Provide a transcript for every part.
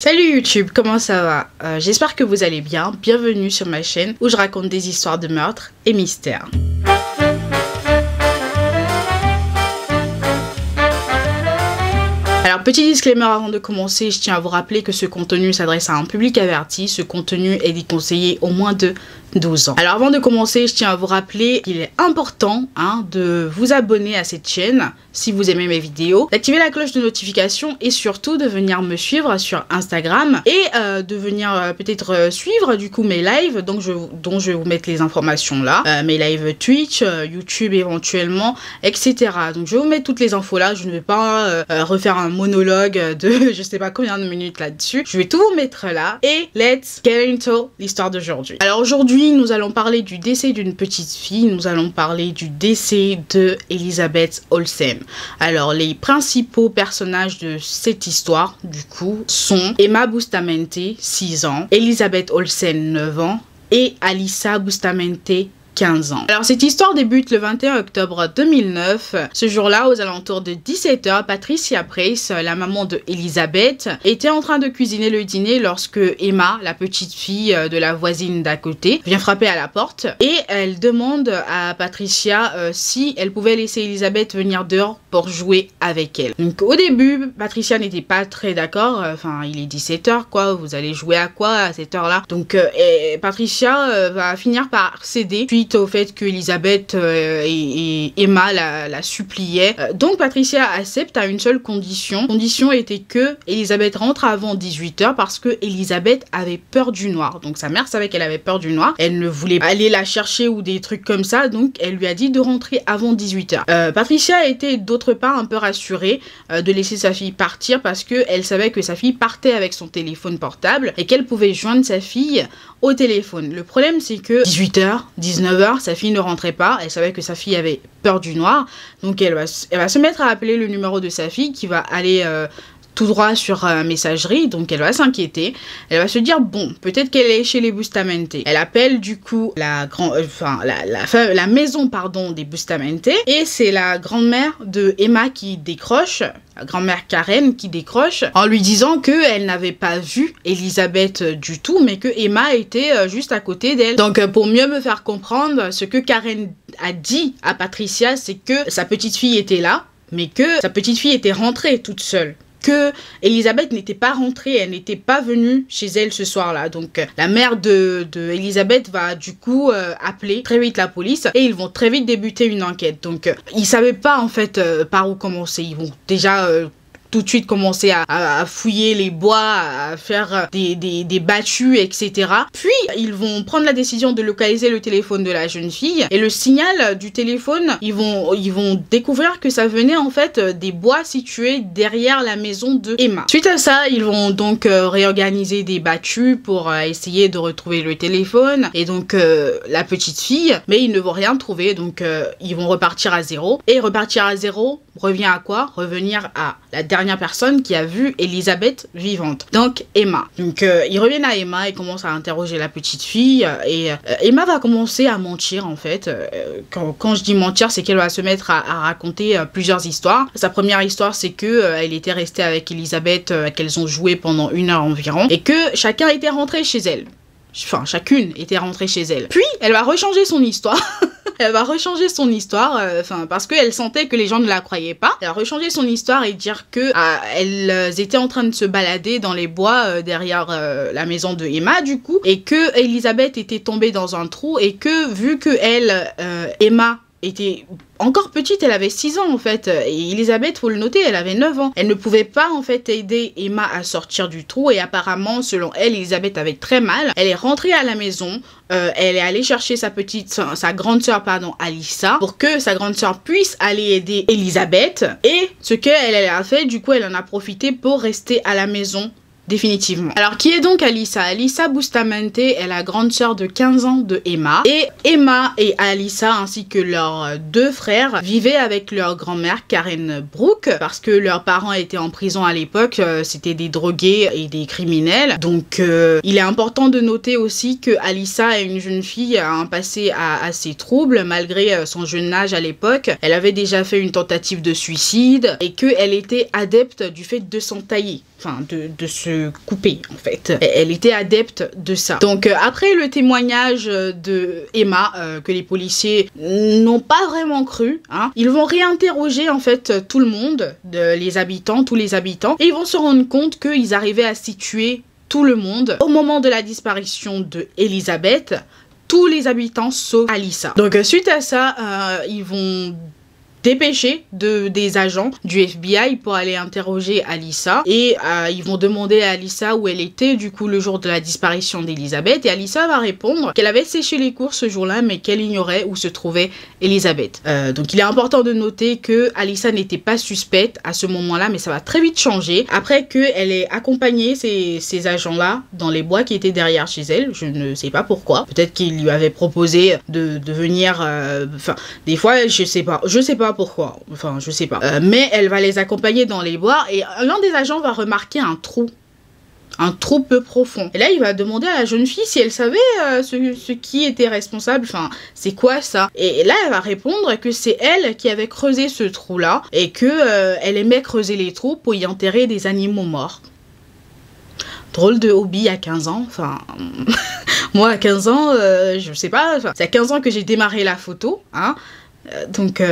Salut YouTube, comment ça va? J'espère que vous allez bien. Bienvenue sur ma chaîne où je raconte des histoires de meurtres et mystères. Alors, petit disclaimer avant de commencer, je tiens à vous rappeler que ce contenu s'adresse à un public averti. Ce contenu est déconseillé au moins de 12 ans. Alors avant de commencer, je tiens à vous rappeler qu'il est important de vous abonner à cette chaîne si vous aimez mes vidéos, d'activer la cloche de notification et surtout de venir me suivre sur Instagram et de venir peut-être suivre du coup mes lives dont je vais vous mettre les informations là, mes lives Twitch, YouTube éventuellement, etc. Donc je vais vous mettre toutes les infos là, je ne vais pas refaire un monologue de je sais pas combien de minutes là-dessus, je vais tout vous mettre là et let's get into l'histoire d'aujourd'hui. Alors aujourd'hui, nous allons parler du décès d'une petite fille, nous allons parler du décès de Elizabeth Olsen. Alors, les principaux personnages de cette histoire, du coup, sont Emma Bustamante, 6 ans, Elizabeth Olsen, 9 ans, et Alyssa Bustamante, 15 ans. Alors cette histoire débute le 21 octobre 2009. Ce jour-là, aux alentours de 17 h, Patricia Price, la maman de Elizabeth, était en train de cuisiner le dîner lorsque Emma, la petite fille de la voisine d'à côté, vient frapper à la porte et elle demande à Patricia si elle pouvait laisser Elizabeth venir dehors pour jouer avec elle. Donc au début, Patricia n'était pas très d'accord. Enfin, il est 17 h quoi, vous allez jouer à quoi à cette heure-là? Donc Patricia va finir par céder suite au fait que Elizabeth et Emma la suppliaient. Donc Patricia accepte à une seule condition. La condition était que Elizabeth rentre avant 18 h parce que Elizabeth avait peur du noir. Donc sa mère savait qu'elle avait peur du noir. Elle ne voulait pas aller la chercher ou des trucs comme ça. Donc elle lui a dit de rentrer avant 18 h. Patricia était d'autre part un peu rassurée de laisser sa fille partir parce que elle savait que sa fille partait avec son téléphone portable et qu'elle pouvait joindre sa fille au téléphone. Le problème c'est que 18 h, 19 h, sa fille ne rentrait pas. Elle savait que sa fille avait peur du noir. Donc elle va se mettre à appeler le numéro de sa fille qui va aller tout droit sur messagerie. Donc elle va s'inquiéter. Elle va se dire bon, peut-être qu'elle est chez les Bustamante. Elle appelle du coup la maison pardon des Bustamante et c'est la grand-mère de Emma qui décroche. La grand-mère Karen qui décroche en lui disant que elle n'avait pas vu Elizabeth du tout mais que Emma était juste à côté d'elle. Donc pour mieux me faire comprendre, ce que Karen a dit à Patricia, c'est que sa petite fille était là mais que sa petite fille était rentrée toute seule. Que Elizabeth n'était pas rentrée, elle n'était pas venue chez elle ce soir-là. Donc la mère de Elizabeth va du coup appeler très vite la police et ils vont très vite débuter une enquête. Donc ils savaient pas en fait par où commencer. Ils vont déjà tout de suite commencer à fouiller les bois, à faire des battues, etc. Puis, ils vont prendre la décision de localiser le téléphone de la jeune fille. Et le signal du téléphone, ils vont découvrir que ça venait en fait des bois situés derrière la maison de Emma. Suite à ça, ils vont donc réorganiser des battues pour essayer de retrouver le téléphone et donc la petite fille. Mais ils ne vont rien trouver, donc ils vont repartir à zéro. Et repartir à zéro revient à quoi? Revenir à la dernière personne qui a vu Elizabeth vivante, donc Emma. Donc ils reviennent à Emma et commencent à interroger la petite fille et Emma va commencer à mentir en fait. Quand je dis mentir, c'est qu'elle va se mettre à raconter plusieurs histoires. Sa première histoire, c'est que elle était restée avec Elizabeth, qu'elles ont joué pendant 1 heure environ et que chacun était rentré chez elle. Enfin, chacune était rentrée chez elle. Puis, elle va rechanger son histoire. Elle va rechanger son histoire, parce qu'elle sentait que les gens ne la croyaient pas. Elle va rechanger son histoire et dire que elles étaient en train de se balader dans les bois derrière la maison de Emma du coup, et que Elizabeth était tombée dans un trou et que vu que Emma était encore petite, elle avait 6 ans en fait, et Elizabeth, faut le noter, elle avait 9 ans. Elle ne pouvait pas en fait aider Emma à sortir du trou et apparemment, selon elle, Elizabeth avait très mal. Elle est rentrée à la maison, elle est allée chercher sa grande sœur, pardon, Alyssa, pour que sa grande sœur puisse aller aider Elizabeth. Et ce qu'elle a fait, du coup, elle en a profité pour rester à la maison définitivement. Alors, qui est donc Alyssa? Alyssa Bustamante est la grande sœur de 15 ans de Emma. Et Emma et Alyssa, ainsi que leurs 2 frères, vivaient avec leur grand-mère Karen Brooke, parce que leurs parents étaient en prison à l'époque, c'était des drogués et des criminels. Donc, il est important de noter aussi que Alyssa est une jeune fille à un passé assez trouble, malgré son jeune âge à l'époque. Elle avait déjà fait une tentative de suicide et qu'elle était adepte du fait de s'entailler. Enfin, de se se couper en fait. Elle était adepte de ça. Donc après le témoignage de Emma que les policiers n'ont pas vraiment cru, hein, ils vont réinterroger en fait tout le monde, les habitants, tous les habitants, et ils vont se rendre compte qu'ils arrivaient à situer tout le monde. Au moment de la disparition de Elizabeth, tous les habitants sauf Alyssa. Donc suite à ça, ils vont dépêcher des agents du FBI pour aller interroger Alyssa et ils vont demander à Alyssa où elle était du coup le jour de la disparition d'Elizabeth, et Alyssa va répondre qu'elle avait séché les courses ce jour-là mais qu'elle ignorait où se trouvait Elizabeth. Donc il est important de noter que Alyssa n'était pas suspecte à ce moment-là, mais ça va très vite changer après qu'elle ait accompagné ces agents-là dans les bois qui étaient derrière chez elle. Je ne sais pas pourquoi, peut-être qu'il lui avait proposé de venir, enfin des fois je sais pas pourquoi, enfin je sais pas, mais elle va les accompagner dans les bois et l'un des agents va remarquer un trou peu profond. Et là, il va demander à la jeune fille si elle savait ce qui était responsable, enfin, c'est quoi ça? Et là, elle va répondre que c'est elle qui avait creusé ce trou-là et que elle aimait creuser les trous pour y enterrer des animaux morts. Drôle de hobby à 15 ans, enfin... Moi, à 15 ans, je sais pas, c'est à 15 ans que j'ai démarré la photo, hein. Donc,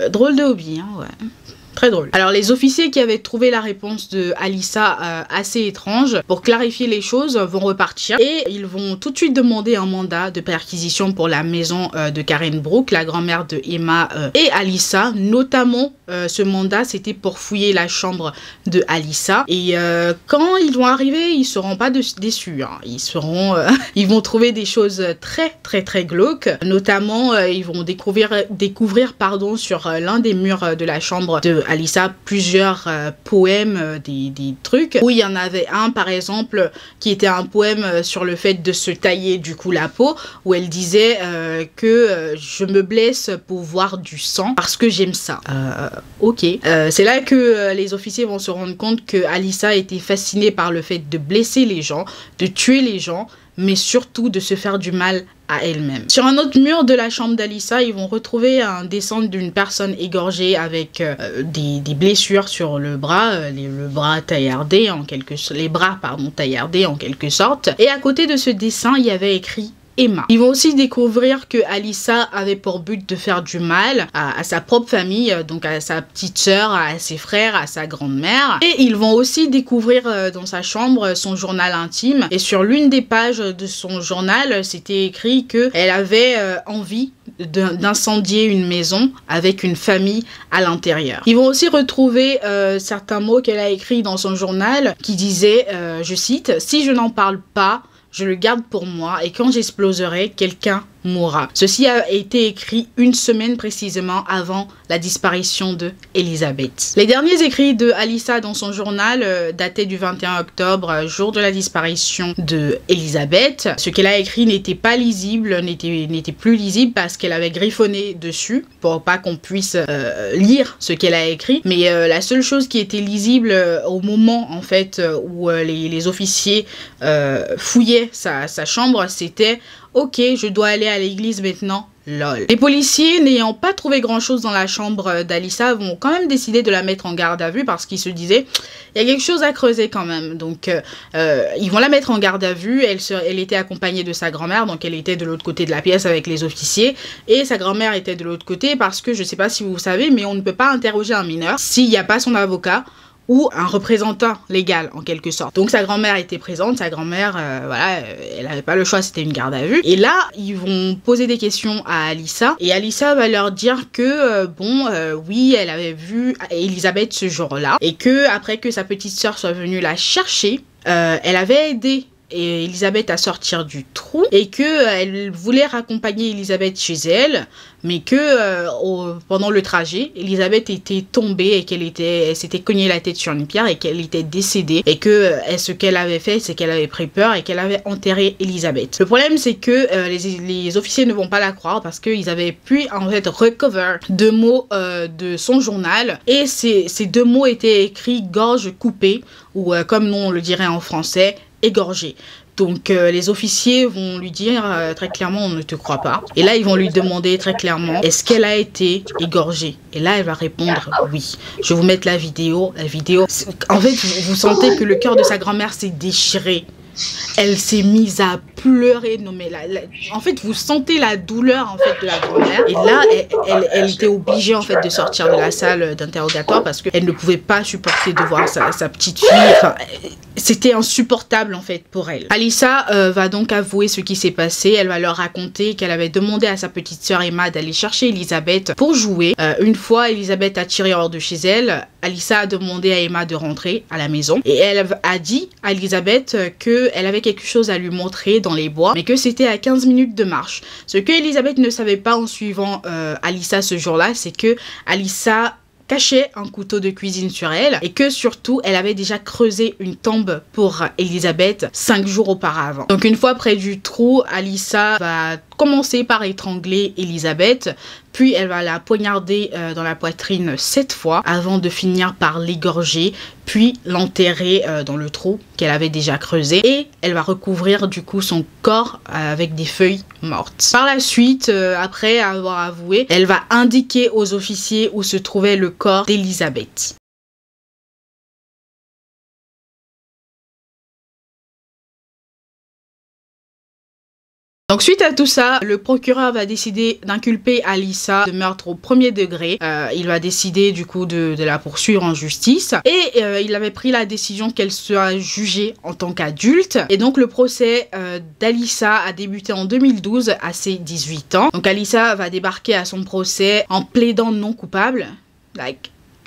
drôle de hobby, hein, ouais. Très drôle. Alors les officiers qui avaient trouvé la réponse de Alyssa assez étrange, pour clarifier les choses, vont repartir et ils vont tout de suite demander un mandat de perquisition pour la maison de Karen Brooke, la grand-mère de Emma et Alyssa. Notamment ce mandat c'était pour fouiller la chambre de Alyssa, et quand ils vont arriver ils seront pas déçus, hein. Ils vont trouver des choses très glauques, notamment ils vont découvrir pardon, sur l'un des murs de la chambre de Alyssa plusieurs poèmes, des trucs où il y en avait un par exemple qui était un poème sur le fait de se tailler du coup la peau, où elle disait que je me blesse pour voir du sang parce que j'aime ça. Ok. C'est là que les officiers vont se rendre compte que Alyssa était fascinée par le fait de blesser les gens, de tuer les gens, mais surtout de se faire du mal à elle-même. Sur un autre mur de la chambre d'Alyssa, ils vont retrouver un dessin d'une personne égorgée avec des blessures sur le bras, le bras taillardé en quelque sorte, les bras pardon taillardés en quelque sorte. Et à côté de ce dessin, il y avait écrit Emma. Ils vont aussi découvrir que Alyssa avait pour but de faire du mal à sa propre famille, donc à sa petite sœur, à ses frères, à sa grand-mère. Et ils vont aussi découvrir dans sa chambre son journal intime. Et sur l'une des pages de son journal, c'était écrit qu'elle avait envie d'incendier une maison avec une famille à l'intérieur. Ils vont aussi retrouver certains mots qu'elle a écrits dans son journal qui disaient, je cite, « Si je n'en parle pas, je le garde pour moi et quand j'exploserai, quelqu'un mourra ». Ceci a été écrit une semaine précisément avant la disparition de Elizabeth. Les derniers écrits de Alyssa dans son journal dataient du 21 octobre, jour de la disparition de Elizabeth. Ce qu'elle a écrit n'était pas lisible, n'était plus lisible parce qu'elle avait griffonné dessus pour pas qu'on puisse lire ce qu'elle a écrit. Mais la seule chose qui était lisible au moment en fait où les officiers fouillaient sa chambre, c'était ok, je dois aller à l'église maintenant, lol. Les policiers, n'ayant pas trouvé grand chose dans la chambre d'Alyssa, vont quand même décider de la mettre en garde à vue parce qu'ils se disaient, il y a quelque chose à creuser quand même. Donc, ils vont la mettre en garde à vue. Elle était accompagnée de sa grand-mère, donc elle était de l'autre côté de la pièce avec les officiers. Et sa grand-mère était de l'autre côté parce que, je sais pas si vous savez, mais on ne peut pas interroger un mineur s'il n'y a pas son avocat ou un représentant légal en quelque sorte. Donc sa grand-mère était présente, sa grand-mère, voilà, elle n'avait pas le choix, c'était une garde à vue. Et là, ils vont poser des questions à Alyssa, et Alyssa va leur dire que, oui, elle avait vu Elizabeth ce jour-là, et que après que sa petite sœur soit venue la chercher, elle avait aidé Elizabeth à sortir du trou et que elle voulait raccompagner Elizabeth chez elle, mais que pendant le trajet, Elizabeth était tombée et elle s'était cognée la tête sur une pierre et qu'elle était décédée, et que ce qu'elle avait fait, c'est qu'elle avait pris peur et qu'elle avait enterré Elizabeth. Le problème, c'est que les officiers ne vont pas la croire parce qu'ils avaient pu en fait recover 2 mots de son journal, et ces 2 mots étaient écrits gorge coupée, ou comme nous on le dirait en français, égorgée. Donc les officiers vont lui dire très clairement on ne te croit pas. Et là ils vont lui demander très clairement est-ce qu'elle a été égorgée. Et là elle va répondre oui. Je vais vous mettre la vidéo. En fait vous sentez que le cœur de sa grand-mère s'est déchiré. Elle s'est mise à pleurer. Non mais en fait vous sentez la douleur en fait de la grand-mère. Et là elle était obligée en fait de sortir de la salle d'interrogatoire parce qu'elle ne pouvait pas supporter de voir sa petite fille. Enfin, c'était insupportable en fait pour elle. Alyssa va donc avouer ce qui s'est passé. Elle va leur raconter qu'elle avait demandé à sa petite sœur Emma d'aller chercher Elisabeth pour jouer. Une fois Elisabeth a tiré hors de chez elle, Alyssa a demandé à Emma de rentrer à la maison. Et elle a dit à Elisabeth qu'elle avait quelque chose à lui montrer dans les bois, mais que c'était à 15 minutes de marche. Ce que Elisabeth ne savait pas en suivant Alyssa ce jour-là, c'est que Alyssa cachait un couteau de cuisine sur elle et que surtout elle avait déjà creusé une tombe pour Elisabeth 5 jours auparavant. Donc une fois près du trou, Alyssa va commencer par étrangler Elisabeth, puis elle va la poignarder dans la poitrine 7 fois avant de finir par l'égorger, puis l'enterrer dans le trou qu'elle avait déjà creusé et elle va recouvrir du coup son corps avec des feuilles mortes. Par la suite, après avoir avoué, elle va indiquer aux officiers où se trouvait le corps d'Elisabeth. Donc suite à tout ça, le procureur va décider d'inculper Alyssa de meurtre au premier degré. Il va décider du coup de la poursuivre en justice. Et il avait pris la décision qu'elle soit jugée en tant qu'adulte. Et donc le procès d'Alyssa a débuté en 2012 à ses 18 ans. Donc Alyssa va débarquer à son procès en plaidant non coupable.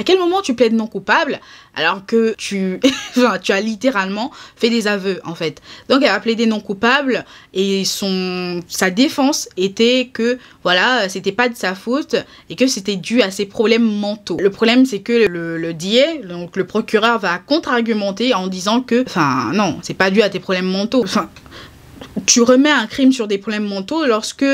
À quel moment tu plaides non coupable alors que tu as littéralement fait des aveux en fait. Donc elle a plaidé non coupable et sa défense était que voilà, c'était pas de sa faute et que c'était dû à ses problèmes mentaux. Le problème c'est que le DA, donc le procureur, va contre-argumenter en disant que non, c'est pas dû à tes problèmes mentaux. Tu remets un crime sur des problèmes mentaux lorsque,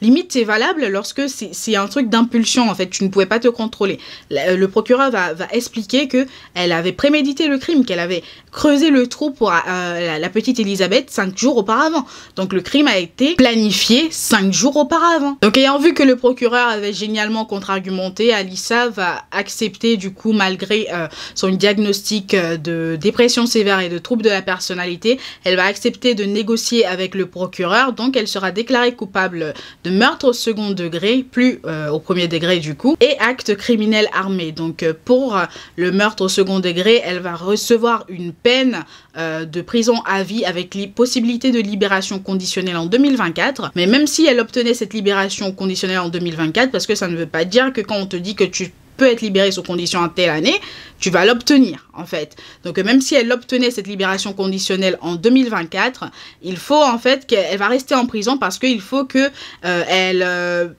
limite c'est valable lorsque c'est un truc d'impulsion en fait, tu ne pouvais pas te contrôler. Le procureur va expliquer que elle avait prémédité le crime, qu'elle avait creusé le trou pour la petite Elisabeth 5 jours auparavant. Donc le crime a été planifié 5 jours auparavant. Donc ayant vu que le procureur avait génialement contre-argumenté, Alyssa va accepter du coup malgré son diagnostic de dépression sévère et de troubles de la personnalité, elle va accepter de négocier avec le procureur, donc elle sera déclarée coupable de meurtre au second degré, plus au premier degré du coup, et acte criminel armé. Donc pour le meurtre au second degré, elle va recevoir une peine de prison à vie avec possibilité de libération conditionnelle en 2024. Mais même si elle obtenait cette libération conditionnelle en 2024, parce que ça ne veut pas dire que quand on te dit que tu peux être libérée sous condition en telle année, tu vas l'obtenir en fait. Donc même si elle obtenait cette libération conditionnelle en 2024, il faut en fait qu'elle va rester en prison parce qu'il faut que elle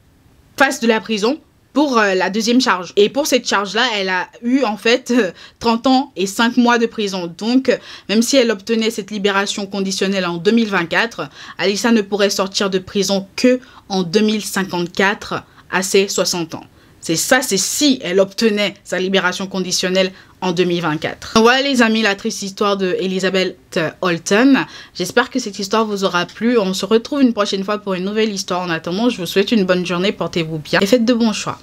fasse de la prison pour la deuxième charge. Et pour cette charge-là, elle a eu en fait 30 ans et 5 mois de prison. Donc, même si elle obtenait cette libération conditionnelle en 2024, Alyssa ne pourrait sortir de prison que en 2054 à ses 60 ans. C'est si elle obtenait sa libération conditionnelle en 2024. Voilà les amis, la triste histoire de Elizabeth Holton. J'espère que cette histoire vous aura plu. On se retrouve une prochaine fois pour une nouvelle histoire. En attendant, je vous souhaite une bonne journée, portez-vous bien et faites de bons choix.